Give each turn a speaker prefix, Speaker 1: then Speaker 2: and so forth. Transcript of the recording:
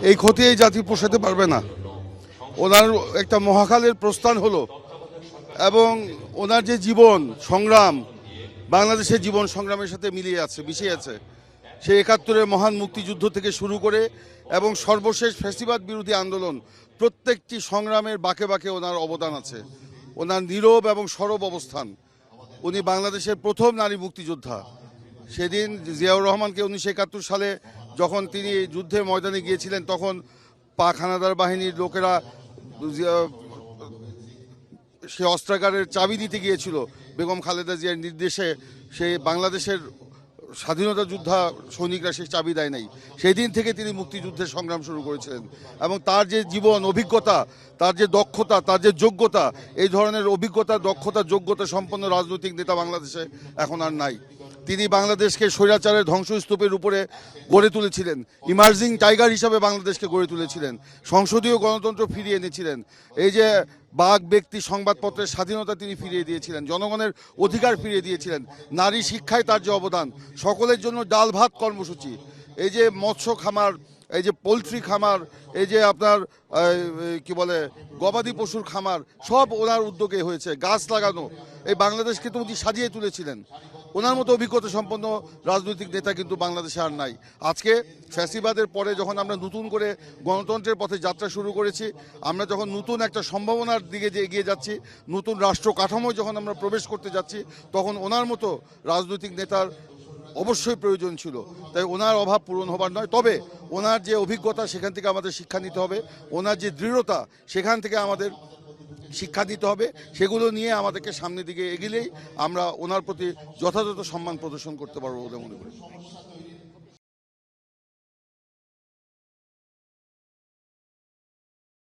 Speaker 1: এই ক্ষতি এই জাতি পোষাতে পারবে না। ওনার একটা মহাকালের প্রস্থান হলো এবং ওনার যে জীবন সংগ্রাম বাংলাদেশের জীবন সংগ্রামের সাথে মিশে আছে। সে ৭১-এর মহান মুক্তিযুদ্ধ থেকে শুরু করে এবং সর্বশেষ ফ্যাসিবাদ বিরোধী আন্দোলন, প্রত্যেকটি সংগ্রামের বাঁকে বাঁকে ওনার অবদান আছে। ওনার নীরব এবং সরব অবস্থান। উনি বাংলাদেশের প্রথম নারী মুক্তিযোদ্ধা। সেদিন জিয়াউর রহমানকে ১৯৭১ সালে যখন তিনি যুদ্ধের ময়দানে গিয়েছিলেন, তখন পাক হানাদার বাহিনীর লোকেরা সে অস্ত্রাগারের চাবি দিতে গিয়েছিল বেগম খালেদা জিয়ার নির্দেশে। সে বাংলাদেশের স্বাধীনতা যোদ্ধা সৈনিকরা সেই চাবি দেয় নাই। সেই দিন থেকে তিনি মুক্তিযুদ্ধের সংগ্রাম শুরু করেছিলেন এবং তার যে জীবন অভিজ্ঞতা, তার যে দক্ষতা, তার যে যোগ্যতা, এই ধরনের অভিজ্ঞতা, দক্ষতা, যোগ্যতা সম্পন্ন রাজনৈতিক নেতা বাংলাদেশে এখন আর নাই। তিনি বাংলাদেশকে স্বৈরাচারের ধ্বংসস্তূপের উপরে গড়ে তুলেছিলেন, ইমার্জিং টাইগার হিসাবে বাংলাদেশকে গড়ে তুলেছিলেন, সংসদীয় গণতন্ত্র ফিরিয়ে এনেছিলেন। এই যে বাক ব্যক্তি সংবাদপত্রের স্বাধীনতা তিনি ফিরিয়ে দিয়েছিলেন, জনগণের অধিকার ফিরিয়ে দিয়েছিলেন। নারী শিক্ষায় তার যে অবদান, সকলের জন্য ডাল ভাত কর্মসূচি, এই যে মৎস্য খামার, এই যে পোলট্রি খামার, এই যে আপনার কি বলে গবাদি পশুর খামার, সব ওনার উদ্যোগে হয়েছে। গাছ লাগানো, এই বাংলাদেশকে তো উনি সাজিয়ে তুলেছিলেন। ওনার মতো অভিজ্ঞতা সম্পন্ন রাজনৈতিক নেতা কিন্তু বাংলাদেশে আর নাই। আজকে ফ্যাসিবাদের পরে যখন আমরা নতুন করে গণতন্ত্রের পথে যাত্রা শুরু করেছি, আমরা যখন নতুন একটা সম্ভাবনার দিকে যে এগিয়ে যাচ্ছি, নতুন রাষ্ট্র কাঠামোয় যখন আমরা প্রবেশ করতে যাচ্ছি, তখন ওনার মতো রাজনৈতিক নেতার অবশ্যই প্রয়োজন ছিল। তাই ওনার অভাব পূরণ হবার নয়, তবে ওনার যে অভিজ্ঞতা সেখান থেকে আমাদের শিক্ষা নিতে হবে, ওনার যে দৃঢ়তা সেখান থেকে আমাদের শিক্ষা দিতে হবে। সেগুলো নিয়ে আমাদেরকে সামনের দিকে এগিলেই আমরা ওনার প্রতি যথাযথ সম্মান প্রদর্শন করতে পারবো বলে মনে করি।